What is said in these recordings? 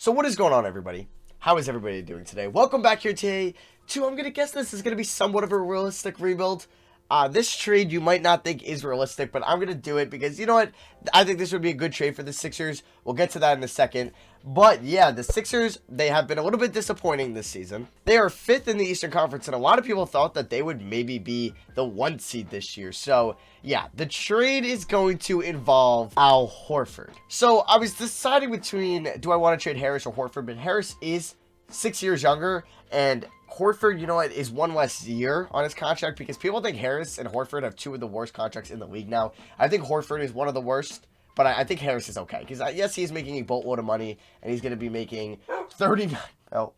So what is going on, everybody? How is everybody doing today? Welcome back here today to, I'm going to guess this is going to be somewhat of a realistic rebuild. This trade you might not think is realistic, but I'm going to do it because, you know what? I think this would be a good trade for the Sixers. We'll get to that in a second. But, yeah, the Sixers, they have been a little bit disappointing this season. They are 5th in the Eastern Conference, and a lot of people thought that they would maybe be the 1 seed this year. So, yeah, the trade is going to involve Al Horford. So, I was deciding between, do I want to trade Harris or Horford? But Harris is 6 years younger, and Horford, you know what, is 1 less year on his contract because people think Harris and Horford have 2 of the worst contracts in the league now. I think Horford is one of the worst, but I think Harris is okay because, yes, he's making a boatload of money, and he's going to be making 39. Oh,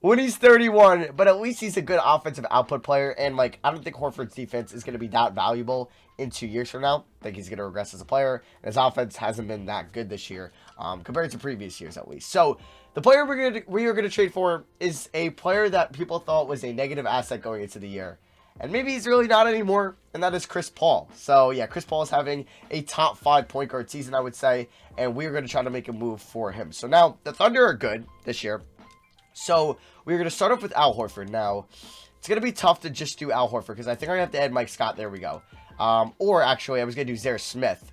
when he's 31, but at least he's a good offensive output player, and, like, I don't think Horford's defense is going to be that valuable in 2 years from now. I think he's going to regress as a player, and his offense hasn't been that good this year compared to previous years at least. So, the player we are going to trade for is a player that people thought was a negative asset going into the year. And maybe he's really not anymore, and that is Chris Paul. So, yeah, Chris Paul is having a top 5 point guard season, I would say, and we're going to try to make a move for him. So, now, the Thunder are good this year. So, we're going to start off with Al Horford. Now, it's going to be tough to just do Al Horford because I think I have to add Mike Scott. There we go. Or, actually, I was going to do Zaire Smith.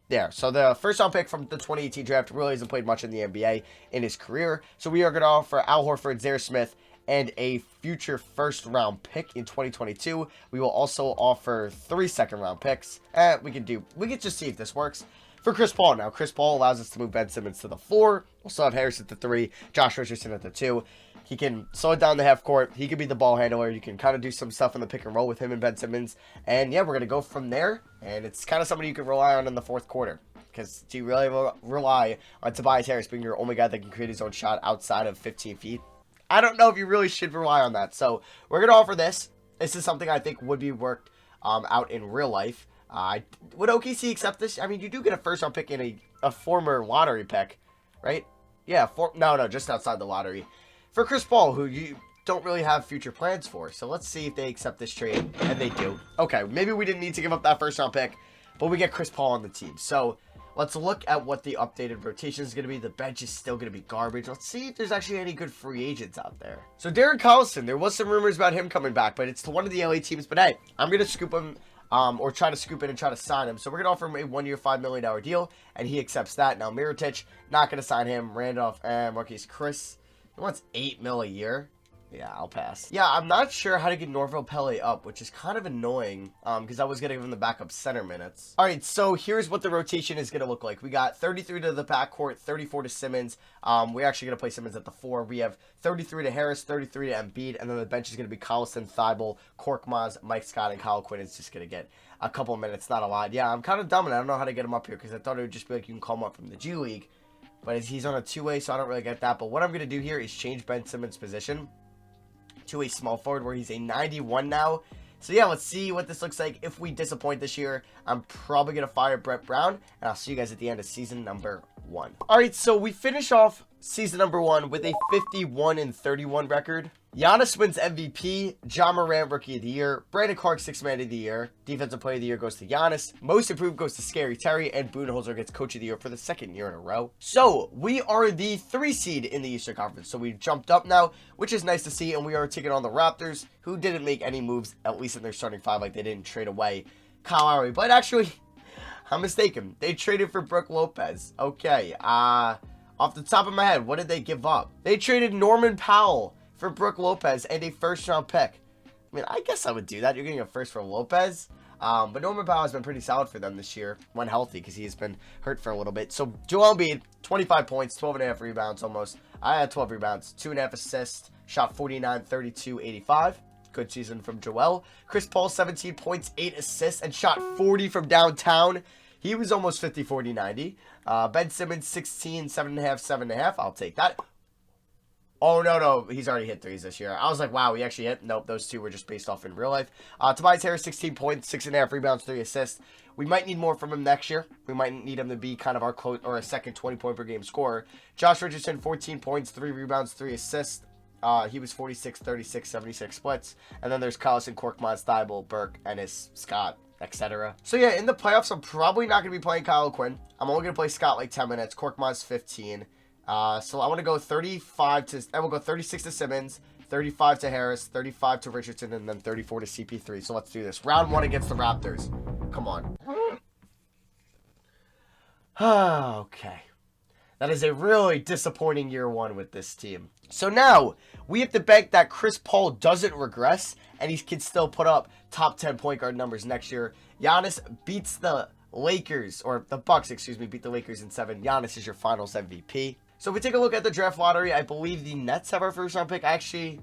There, so the first round pick from the 2018 draft really hasn't played much in the NBA in his career. So we are going to offer Al Horford, Zaire Smith, and a future first round pick in 2022. We will also offer 3 second round picks. We can just see if this works. For Chris Paul now, Chris Paul allows us to move Ben Simmons to the 4. We'll still have Harris at the 3, Josh Richardson at the 2. He can slow it down the half court. He can be the ball handler. You can kind of do some stuff in the pick and roll with him and Ben Simmons. And yeah, we're going to go from there. And it's kind of somebody you can rely on in the 4th quarter. Because do you really rely on Tobias Harris being your only guy that can create his own shot outside of 15 feet? I don't know if you really should rely on that. So we're going to offer this. This is something I think would be worked out in real life. Would OKC accept this? I mean, you do get a first round pick in a former lottery pick, right? Yeah, no, just outside the lottery. For Chris Paul, who you don't really have future plans for. So let's see if they accept this trade, and they do. Okay, maybe we didn't need to give up that first round pick, but we get Chris Paul on the team. So let's look at what the updated rotation is going to be. The bench is still going to be garbage. Let's see if there's actually any good free agents out there. So Darren Collison, there was some rumors about him coming back, but it's to one of the LA teams. But hey, I'm going to scoop him. Or try to scoop in and try to sign him. So we're going to offer him a 1-year, $5 million deal, and he accepts that. Now, Mirotic, not going to sign him. Randolph and Marquise Chris, he wants $8 million a year. Yeah, I'll pass. Yeah, I'm not sure how to get Norville Pele up, which is kind of annoying, because I was going to give him the backup center minutes. All right, so here's what the rotation is going to look like. We got 33 to the backcourt, 34 to Simmons. We're actually going to play Simmons at the 4. We have 33 to Harris, 33 to Embiid, and then the bench is going to be Collison, Thibault, Korkmaz, Mike Scott, and Kyle Quinn is just going to get a couple of minutes, not a lot. Yeah, I'm kind of dumb, and I don't know how to get him up here, because I thought it would just be like you can call him up from the G League, but he's on a 2-way, so I don't really get that. But what I'm going to do here is change Ben Simmons' position to a small forward where he's a 91 now. So yeah, let's see what this looks like. If we disappoint this year, I'm probably going to fire Brett Brown, and I'll see you guys at the end of season number 1. All right, so we finish off season number 1 with a 51-31 record. Giannis wins MVP, Ja Morant Rookie of the Year, Brandon Clark 6th Man of the Year, Defensive Player of the Year goes to Giannis, Most Improved goes to Scary Terry, and Budenholzer gets Coach of the Year for the 2nd year in a row. So, we are the 3 seed in the Eastern Conference, so we've jumped up now, which is nice to see, and we are taking on the Raptors, who didn't make any moves, at least in their starting 5, like they didn't trade away Kyle Lowry, but actually, I'm mistaken, they traded for Brook Lopez. Okay, off the top of my head, what did they give up? They traded Norman Powell for Brook Lopez and a first-round pick. I mean, I guess I would do that. You're getting a first from Lopez. But Norman Powell has been pretty solid for them this year when healthy because he has been hurt for a little bit. So, Joel Embiid, 25 points, 12.5 rebounds almost. I had 12 rebounds, 2.5 assists, shot 49, 32, 85. Good season from Joel. Chris Paul, 17 points, 8 assists, and shot 40 from downtown. He was almost 50, 40, 90. Ben Simmons, 16, 7.5, 7.5. I'll take that. Oh, no, he's already hit 3s this year. I was like, wow, he actually hit. Nope, those 2 were just based off in real life. Tobias Harris, 16 points, 6.5 rebounds, 3 assists. We might need more from him next year. We might need him to be kind of our a second 20-point per game scorer. Josh Richardson, 14 points, 3 rebounds, 3 assists. He was 46, 36, 76 splits. And then there's Collison, Korkmaz, Thibault, Burke, Ennis, Scott, etc. So yeah, in the playoffs, I'm probably not going to be playing Kyle Quinn. I'm only going to play Scott like 10 minutes. Korkmaz, 15. So I want to go 35 to, I will go 36 to Simmons, 35 to Harris, 35 to Richardson, and then 34 to CP3. So let's do this. Round 1 against the Raptors. Come on. Okay. That is a really disappointing year 1 with this team. So now, we have to bank that Chris Paul doesn't regress, and he can still put up top 10 point guard numbers next year. Giannis beats the Lakers, or the Bucks, excuse me, beat the Lakers in 7. Giannis is your finals MVP. So if we take a look at the draft lottery, I believe the Nets have our first round pick. Actually,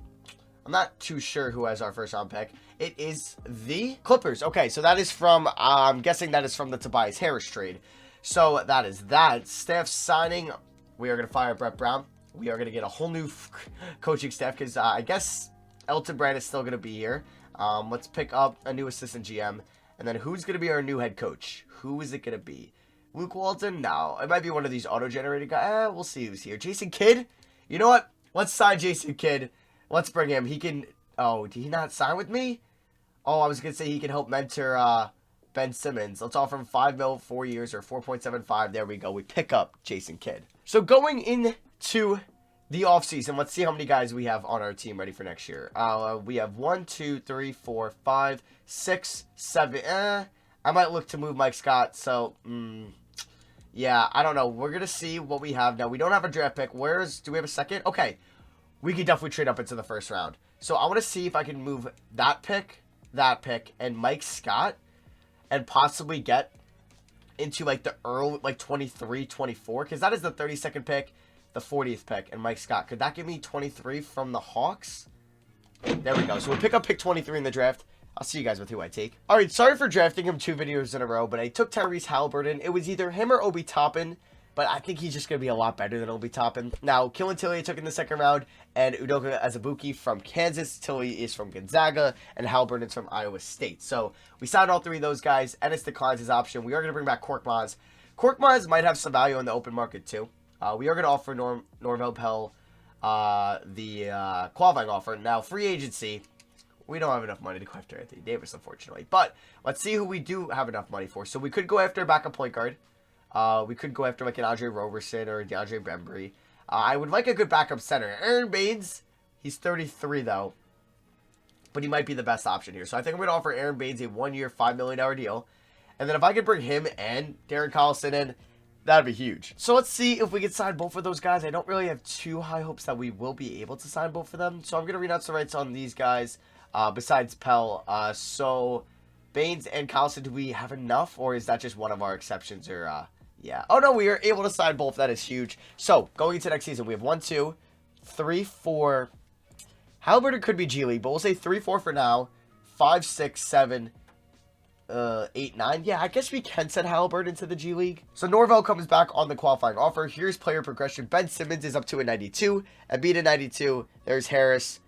I'm not too sure who has our first round pick. It is the Clippers. Okay, so that is from, I'm guessing that is from the Tobias Harris trade. So that is that. Staff signing, we are going to fire Brett Brown. We are going to get a whole new coaching staff because I guess Elton Brand is still going to be here. Let's pick up a new assistant GM. And then who's going to be our new head coach? Who is it going to be? Luke Walton? No. It might be one of these auto-generated guys. We'll see who's here. Jason Kidd? You know what? Let's sign Jason Kidd. Let's bring him. He can... Oh, did he not sign with me? Oh, I was going to say he can help mentor Ben Simmons. Let's offer him $5 million, 4 years, or 4.75. There we go. We pick up Jason Kidd. So going into the offseason, let's see how many guys we have on our team ready for next year. We have 1, 2, 3, 4, 5, 6, 7. I might look to move Mike Scott. So, yeah, I don't know. We're going to see what we have. Now, we don't have a draft pick. Do we have a second? Okay. We could definitely trade up into the first round. So, I want to see if I can move that pick, and Mike Scott, and possibly get into, like, the early, like, 23, 24. Because that is the 32nd pick, the 40th pick, and Mike Scott. Could that give me 23 from the Hawks? There we go. So, we pick up pick 23 in the draft. I'll see you guys with who I take. All right, sorry for drafting him 2 videos in a row, but I took Tyrese Halliburton. It was either him or Obi Toppin, but I think he's just going to be a lot better than Obi Toppin. Now, Killen Tilly I took in the second round, and Udoka Azubuike from Kansas. Tilly is from Gonzaga, and Halliburton's from Iowa State. So, we signed all 3 of those guys. Ennis declines his option. We are going to bring back Korkmaz. Korkmaz might have some value in the open market, too. We are going to offer Norvel Pell the qualifying offer. Now, free agency... We don't have enough money to go after Anthony Davis, unfortunately. But let's see who we do have enough money for. So we could go after a backup point guard. We could go after like an Andre Roberson or a DeAndre Bembry. I would like a good backup center. Aaron Baines, he's 33 though. But he might be the best option here. So I think I'm going to offer Aaron Baines a 1-year, $5 million deal. And then if I could bring him and Darren Collison in, that'd be huge. So let's see if we can sign both of those guys. I don't really have too high hopes that we will be able to sign both of them. So I'm going to renounce the rights on these guys. Besides Pell, so Baines and Collison, do we have enough, or is that just one of our exceptions, or, yeah. Oh, no, we are able to sign both. That is huge. So, going into next season, we have 1, 2, 3, 4. Halliburton could be G League, but we'll say 3, 4 for now. 5, 6, 7, 8, 9. Yeah, I guess we can send Halliburton to the G League. So, Norvel comes back on the qualifying offer. Here's player progression. Ben Simmons is up to a 92. Embiid a 92. There's Harris.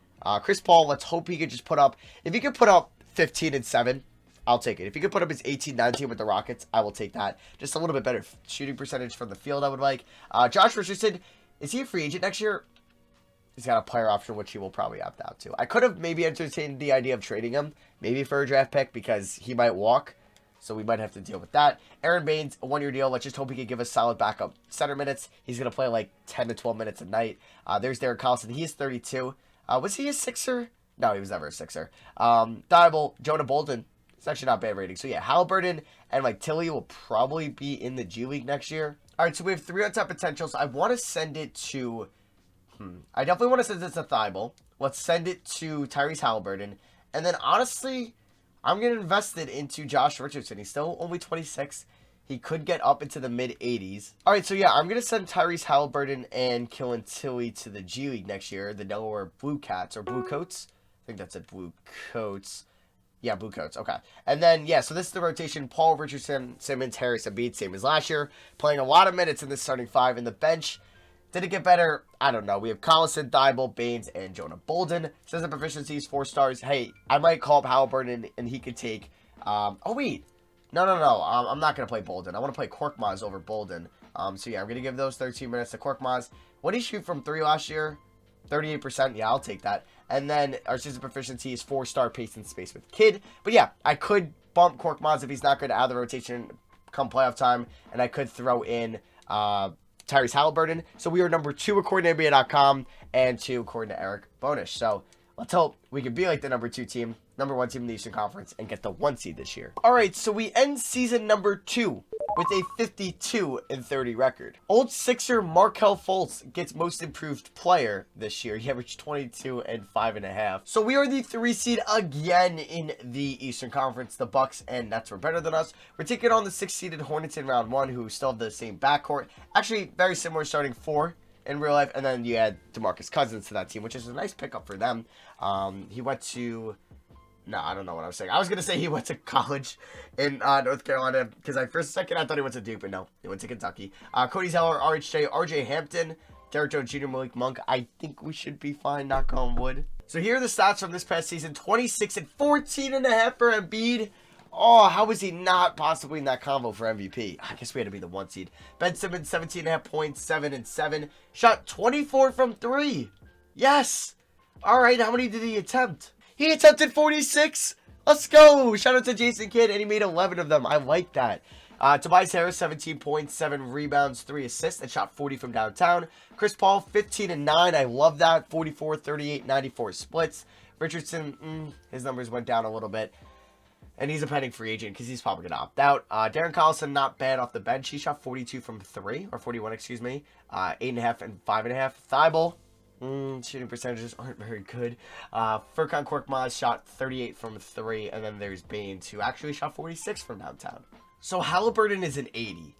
Chris Paul, let's hope he could just put up... If he could put up 15 and 7, I'll take it. If he could put up his 18-19 with the Rockets, I will take that. Just a little bit better shooting percentage from the field, I would like. Josh Richardson, is he a free agent next year? He's got a player option, which he will probably opt out to. I could have maybe entertained the idea of trading him, maybe for a draft pick, because he might walk. So we might have to deal with that. Aaron Baines, a 1-year deal. Let's just hope he can give us solid backup center minutes. He's going to play like 10 to 12 minutes a night. There's Darren Collison. He is 32. Was he a Sixer? No, he was never a Sixer. Thibault, Jonah Bolden. It's actually not bad rating. So, yeah, Halliburton and, like, Tilly will probably be in the G League next year. All right, so we have 3 on top potentials. I want to send it to... I definitely want to send it to Thibault. Let's send it to Tyrese Halliburton. And then, honestly, I'm going to invest it into Josh Richardson. He's still only 26. He could get up into the mid-80s. All right, so yeah, I'm going to send Tyrese Halliburton and Killen Tilly to the G League next year, the Delaware Blue Cats, or Blue Coats. I think that's it, Blue Coats. Yeah, Blue Coats, okay. And then, yeah, so this is the rotation. Paul, Richardson, Simmons, Harris, Embiid, same as last year. Playing a lot of minutes in this starting 5. In the bench, did it get better? I don't know. We have Collison, Thibault, Baines, and Jonah Bolden. Says the proficiency is 4 stars. Hey, I might call up Halliburton, and he could take... oh, wait. No. I'm not going to play Bolden. I want to play Korkmaz over Bolden. So, yeah, I'm going to give those 13 minutes to Korkmaz. What did he shoot from 3 last year? 38%. Yeah, I'll take that. And then our season proficiency is 4-star pace and space with Kidd. But, yeah, I could bump Korkmaz if he's not good out of the rotation come playoff time. And I could throw in Tyrese Halliburton. So we are number 2 according to NBA.com and 2 according to Eric Bonish. So let's hope we can be like the number 2 team, number 1 team in the Eastern Conference, and get the 1 seed this year. All right, so we end season number 2 with a 52-30 record. Old Sixer Markelle Fultz gets most improved player this year. He averaged 22 and 5.5. So we are the 3 seed again in the Eastern Conference. The Bucks and Nets were better than us. We're taking on the 6 seeded Hornets in round 1, who still have the same backcourt. Actually, very similar starting 4 in real life. And then you add DeMarcus Cousins to that team, which is a nice pickup for them. He went to... No, I don't know what I was saying. I was going to say he went to college in North Carolina because for a second I thought he went to Duke, but no, he went to Kentucky. Cody Zeller, RHJ, RJ Hampton, Derrick Jones Jr., Malik Monk. I think we should be fine, knock on wood. So here are the stats from this past season. 26 and 14.5 for Embiid. Oh, how was he not possibly in that combo for MVP? I guess we had to be the 1 seed. Ben Simmons, 17.5 points, 7 and 7. Shot 24 from 3. Yes. All right, how many did he attempt? He attempted 46. Let's go. Shout out to Jason Kidd, and he made 11 of them. I like that. Tobias Harris, 17 points, 7 rebounds, 3 assists, and shot 40 from downtown. Chris Paul, 15 and 9. I love that. 44, 38, 94 splits. Richardson, his numbers went down a little bit. And he's a pending free agent because he's probably going to opt out. Darren Collison, not bad off the bench. He shot 42 from 3, or 41, excuse me. 8.5 and 5.5. Thibault. Shooting percentages aren't very good. Furkan Korkmaz shot 38 from 3, and then there's Baines, who actually shot 46 from downtown. So Halliburton is an 80.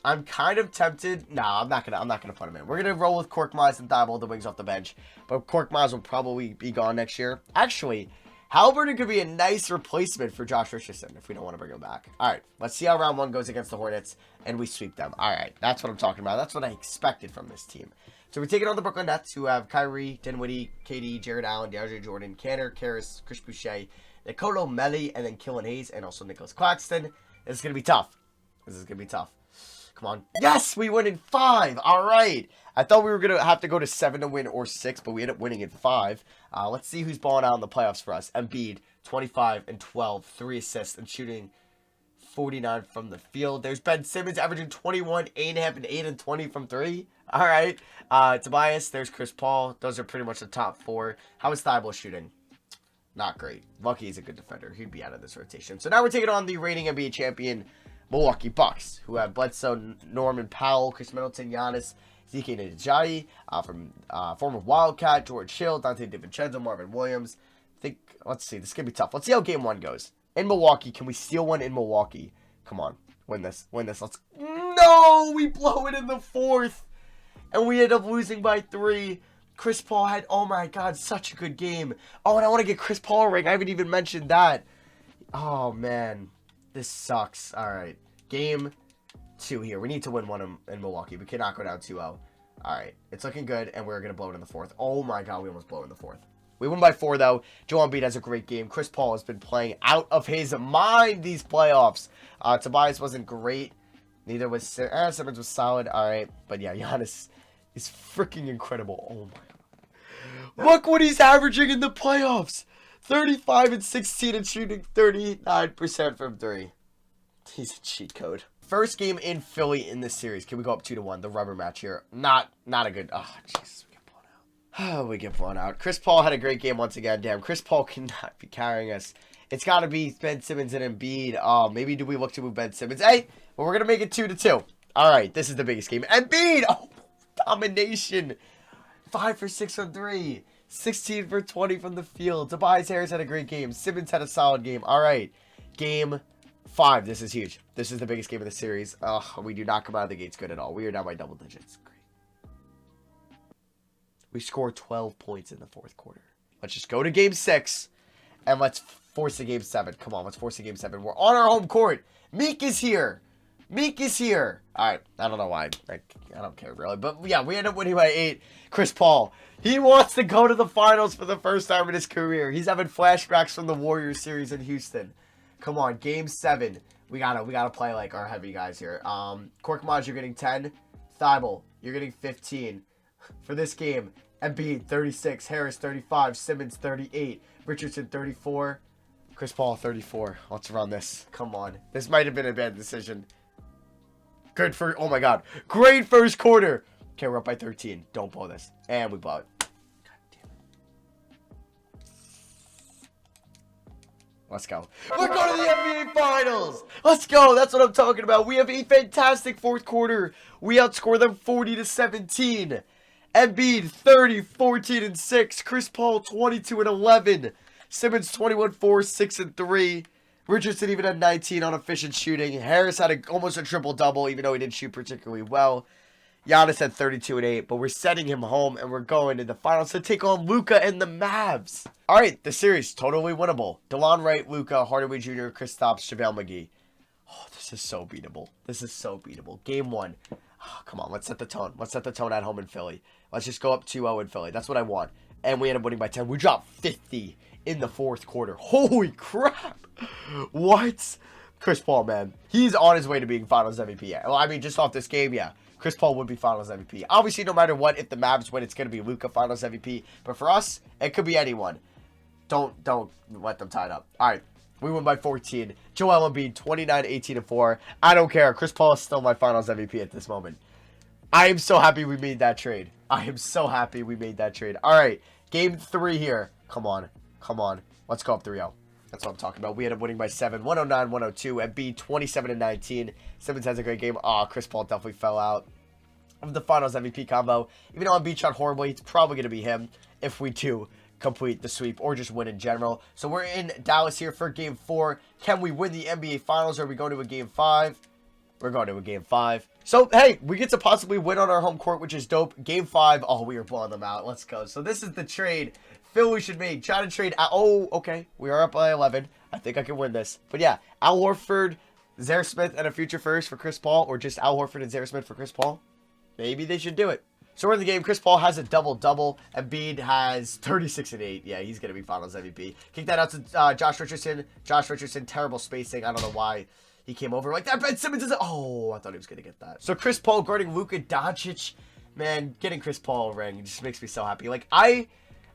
I'm kind of tempted. No, I'm not gonna put him in. We're gonna roll with Korkmaz and Thibault, the wings off the bench, but Korkmaz will probably be gone next year. Actually, Halliburton could be a nice replacement for Josh Richardson if we don't want to bring him back. All right, let's see how round 1 goes against the Hornets, and we sweep them. All right, that's what I'm talking about. That's what I expected from this team. So we're taking on the Brooklyn Nets, who have Kyrie, Dinwiddie, KD, Jared Allen, DeAndre Jordan, Cantor, Karras, Chris Boucher, Nicolo Melli, and then Killian Hayes, and also Nicholas Claxton. This is going to be tough. Come on. Yes, we win in 5. All right. I thought we were going to have to go to 7 to win or 6, but we ended up winning in 5. Let's see who's balling out in the playoffs for us. Embiid, 25 and 12, 3 assists, and shooting 49 from the field. There's Ben Simmons averaging 21, 8.5, and 8 and 20 from 3. All right. Tobias, there's Chris Paul. Those are pretty much the top 4. How is Thibault shooting? Not great. Lucky he's a good defender. He'd be out of this rotation. So now we're taking on the reigning NBA champion Milwaukee Bucks, who have Bledsoe, Norman Powell, Chris Middleton, Giannis, Zeke Nnaji, from former Wildcat, George Hill, Dante DiVincenzo, Marvin Williams. Let's see. This is going to be tough. Let's see how game 1 goes. In Milwaukee, can we steal one in Milwaukee? Come on. Win this. No! We blow it in the 4th. And we end up losing by 3. Chris Paul had, oh my God, such a good game. Oh, and I want to get Chris Paul a ring. I haven't even mentioned that. Oh, man. This sucks. All right. Game 2 here. We need to win one in Milwaukee. We cannot go down 2-0. All right. It's looking good, and we're going to blow it in the 4th. Oh my God, we almost blow it in the 4th. We won by 4, though. Joel Embiid has a great game. Chris Paul has been playing out of his mind these playoffs. Tobias wasn't great. Neither was Simmons was solid. All right. But yeah, Giannis is freaking incredible. Oh my God. Look what he's averaging in the playoffs. 35 and 16 and shooting 39% from 3. He's a cheat code. First game in Philly in this series. Can we go up 2-1? The rubber match here. Not a good. Oh, Jesus. We get blown out. Chris Paul had a great game once again. Damn, Chris Paul cannot be carrying us. It's got to be Ben Simmons and Embiid. Oh, maybe do we look to move Ben Simmons? Hey, well, we're going to make it 2-2. All right, this is the biggest game. Embiid! Oh, domination. 5 for 6 from 3. 16 for 20 from the field. Tobias Harris had a great game. Simmons had a solid game. All right, game 5. This is huge. This is the biggest game of the series. We do not come out of the gates good at all. We are down by double digits. Great. We scored 12 points in the 4th quarter. Let's just go to game 6, and let's force a game 7. Come on, let's force a game 7. We're on our home court. Meek is here. All right, I don't know why. I don't care, really. But, yeah, we end up winning by 8. Chris Paul, he wants to go to the finals for the first time in his career. He's having flashbacks from the Warriors series in Houston. Come on, game 7. We gotta play like our heavy guys here. Korkmaz, you're getting 10. Thibault, you're getting 15. For this game, Embiid 36, Harris 35, Simmons 38, Richardson 34, Chris Paul 34. Let's run this. Come on. This might have been a bad decision. Good for, oh my God. Great first quarter. Okay, we're up by 13. Don't blow this. And we blow it. God damn it. Let's go. We're going to the NBA Finals. Let's go. That's what I'm talking about. We have a fantastic fourth quarter. We outscore them 40-17. Embiid 30, 14, and 6. Chris Paul 22 and 11. Simmons 21, 4, 6, and 3. Richardson even had 19 on efficient shooting. Harris had almost a triple-double, even though he didn't shoot particularly well. Giannis had 32 and 8, but we're sending him home, and we're going to the finals to take on Luka and the Mavs. All right, the series, totally winnable. DeLon Wright, Luka, Hardaway Jr., Kristaps, JaVale McGee. Oh, this is so beatable. This is so beatable. Game 1. Oh, come on, let's set the tone. Let's set the tone at home in Philly. Let's just go up 2-0 in Philly. That's what I want. And we end up winning by 10. We dropped 50 in the fourth quarter. Holy crap. What? Chris Paul, man. He's on his way to being Finals MVP. Yeah. Well, I mean, just off this game, yeah. Chris Paul would be Finals MVP. Obviously, no matter what, if the Mavs win, it's going to be Luka Finals MVP. But for us, it could be anyone. Don't let them tie it up. All right. We win by 14. Joel Embiid, 29, 18, and 4. I don't care. Chris Paul is still my Finals MVP at this moment. I am so happy we made that trade. I am so happy we made that trade. All right. Game 3 here. Come on. Come on. Let's go up 3-0. That's what I'm talking about. We ended up winning by 7. 109-102. Embiid, 27 and 19. Simmons has a great game. Oh, Chris Paul definitely fell out of the Finals MVP combo. Even though Embiid shot horribly, it's probably going to be him if we do complete the sweep or just win in general. So we're in Dallas here for Game 4. Can we win the NBA Finals, or are we going to a Game 5? We're going to a Game 5. So, hey, we get to possibly win on our home court, which is dope. Game 5. Oh, we are blowing them out. Let's go. So this is the trade Philly should make. Try to trade. Oh, okay. We are up by 11. I think I can win this. But yeah, Al Horford, Zaire Smith, and a future first for Chris Paul, or just Al Horford and Zaire Smith for Chris Paul. Maybe they should do it. So we're in the game. Chris Paul has a double-double. Embiid has 36 and 8. Yeah, he's going to be Finals MVP. Kick that out to Josh Richardson. Josh Richardson, terrible spacing. I don't know why he came over like that. Ben Simmons is... Oh, I thought he was going to get that. So Chris Paul guarding Luka Doncic. Man, getting Chris Paul a ring just makes me so happy. Like, I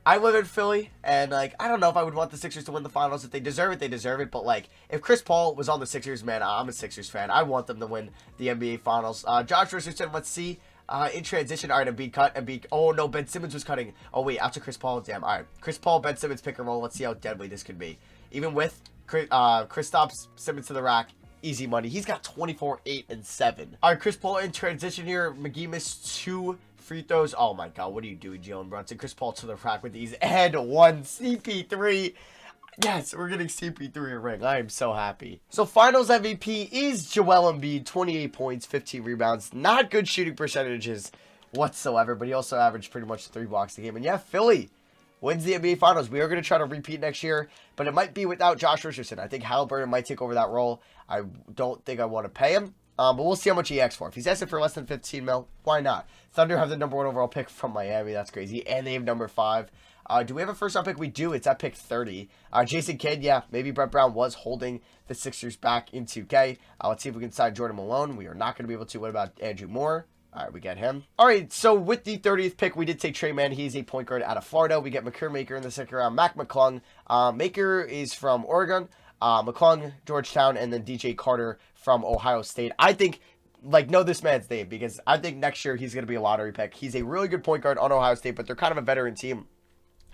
live in Philly, and, like, I don't know if I would want the Sixers to win the Finals. If they deserve it, they deserve it. But, like, if Chris Paul was on the Sixers, man, I'm a Sixers fan. I want them to win the NBA Finals. Josh Richardson, let's see. In transition, all right, Embiid cut. Embiid, oh, no, Ben Simmons was cutting. Oh, wait, out to Chris Paul. Damn, all right. Chris Paul, Ben Simmons, pick and roll. Let's see how deadly this could be. Even with Kristaps Simmons to the rack, easy money. He's got 24, 8, and 7. All right, Chris Paul in transition here. McGee missed 2 free throws. Oh my God, what are you doing, Jalen Brunson? Chris Paul to the rack with these. And 1 CP3. Yes, we're getting CP3 a ring. I am so happy. So Finals MVP is Joel Embiid. 28 points, 15 rebounds. Not good shooting percentages whatsoever, but he also averaged pretty much 3 blocks a game. And yeah, Philly wins the NBA Finals. We are going to try to repeat next year, but it might be without Josh Richardson. I think Halliburton might take over that role. I don't think I want to pay him. But we'll see how much he asks for. If he's asking for less than 15 mil, why not? Thunder have the number 1 overall pick from Miami. That's crazy. And they have number 5. Do we have a first-round pick? We do. It's at pick 30. Jason Kidd, yeah. Maybe Brett Brown was holding the Sixers back in 2K. Let's see if we can sign Jordan Malone. We are not going to be able to. What about Andrew Moore? All right, we get him. All right, so with the 30th pick, we did take Trey Mann. He's a point guard out of Florida. We get Makur Maker in the second round. Mac McClung. Maker is from Oregon. McClung, Georgetown, and then DJ Carter from Ohio State. I think, like, know this man's name, because I think next year he's going to be a lottery pick. He's a really good point guard on Ohio State, but they're kind of a veteran team.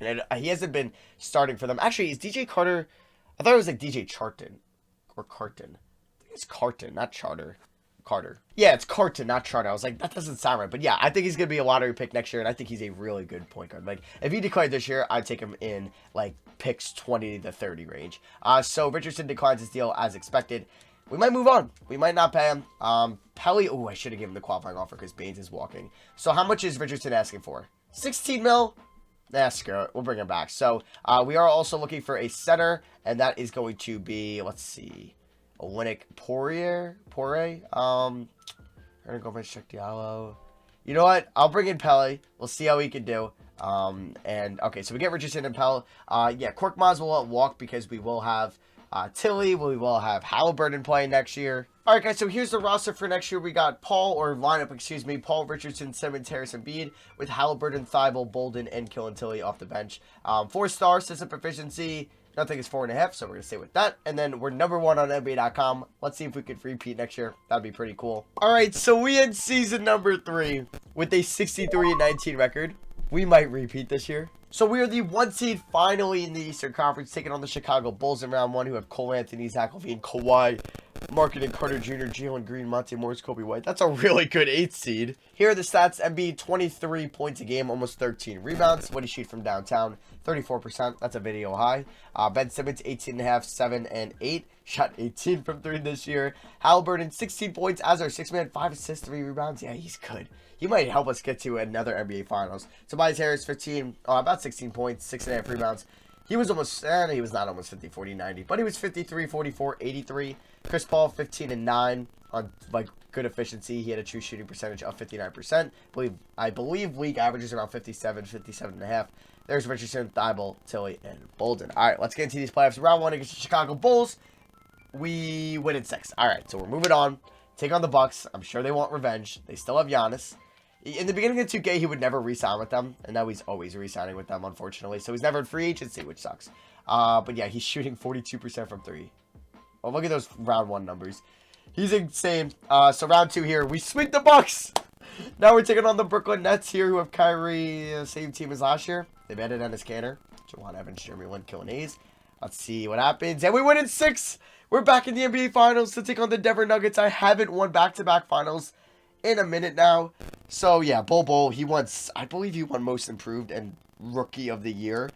And he hasn't been starting for them. Actually, is DJ Carter... I thought it was like DJ Charton. Or Carton. I think it's Carton, not Charter. Carter. Yeah, it's Carton, not Charter. I was like, that doesn't sound right. But yeah, I think he's going to be a lottery pick next year, and I think he's a really good point guard. Like, if he declared this year, I'd take him in, like, picks 20 to 30 range. So Richardson declines his deal as expected. We might move on. We might not pay him. Pelly... Oh, I should have given him the qualifying offer because Baines is walking. So how much is Richardson asking for? 16 mil? Nah, screw it. We'll bring him back. So, we are also looking for a center, and that is going to be, let's see, Olynyk Poirier? I'm gonna go for Chuck Diallo. You know what? I'll bring in Pele. We'll see how he can do. And, okay, so we get Richardson and Pele. Yeah, Korkmaz will walk because we will have Tilly. We will have Halliburton playing next year. All right, guys, so here's the roster for next year. We got Paul Richardson, Simmons, Harris, and Embiid, with Halliburton, Thibault, Bolden, and Killen Tilly off the bench. 4-star system proficiency, Nothing is 4.5, so we're going to stay with that. And then we're number 1 on NBA.com. Let's see if we could repeat next year. That'd be pretty cool. All right, so we had season number 3 with a 63-19 record. We might repeat this year. So we are the 1 seed finally in the Eastern Conference, taking on the Chicago Bulls in round 1, who have Cole Anthony, Zach LaVine, Kawhi, Marketing Carter Jr., Jalen Green, Monte Morris, Kobe White. That's a really good 8th seed. Here are the stats. Embiid, 23 points a game, almost 13 rebounds. What do you shoot from downtown? 34%. That's a video high. Ben Simmons, 18.5, 7, and 8. Shot 18 from 3 this year. Halliburton, 16 points as our 6th man, 5 assists, 3 rebounds. Yeah, he's good. He might help us get to another NBA Finals. Tobias Harris, 15, about 16 points, 6.5 rebounds. He was almost, he was not almost 50, 40, 90, but he was 53, 44, 83. Chris Paul, 15 and 9 on like good efficiency. He had a true shooting percentage of 59%. I believe league averages around 57, 57.5. There's Richardson, Thibault, Tilly, and Bolden. All right, let's get into these playoffs. Round 1 against the Chicago Bulls. We win in 6. All right, so we're moving on. Take on the Bucks. I'm sure they want revenge. They still have Giannis. In the beginning of 2K, he would never re-sign with them, and now he's always re-signing with them, unfortunately. So he's never in free agency, which sucks. But yeah, he's shooting 42% from 3. Oh, look at those round 1 numbers. He's insane. So round 2 here, we sweep the Bucks. Now we're taking on the Brooklyn Nets here, who have Kyrie, same team as last year. They've added Enes Kanter, Jawan Evans, Jeremy Lin, killing A's. Let's see what happens. And we win in 6. We're back in the NBA Finals to take on the Denver Nuggets. I haven't won back-to-back finals in a minute now. So yeah, Bol, he won, I believe he won Most Improved and Rookie of the Year.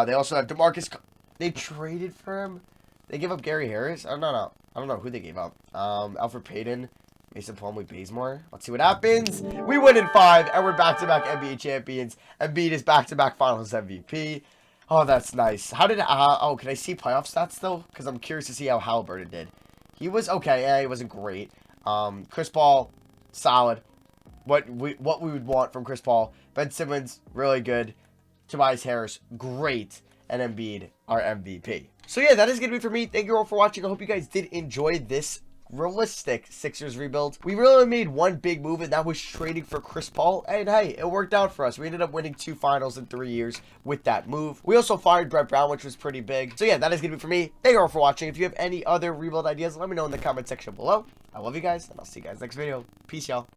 They also have DeMarcus. They traded for him. They gave up Gary Harris. I don't know who they gave up. Alfred Payton, Mason Plumlee, Bazemore. Let's see what happens. We win in 5, and we're back-to-back NBA champions. Embiid is back-to-back Finals MVP. Oh, that's nice. How did oh, can I see playoff stats though? Because I'm curious to see how Halliburton did. He was okay. Yeah, he wasn't great. Chris Paul, solid. What we would want from Chris Paul. Ben Simmons, really good. Tobias Harris, great. And Embiid, our MVP. So yeah, that is going to be for me. Thank you all for watching. I hope you guys did enjoy this realistic Sixers rebuild. We really only made one big move, and that was trading for Chris Paul. And hey, it worked out for us. We ended up winning 2 finals in 3 years with that move. We also fired Brett Brown, which was pretty big. So yeah, that is going to be for me. Thank you all for watching. If you have any other rebuild ideas, let me know in the comment section below. I love you guys, and I'll see you guys next video. Peace, y'all.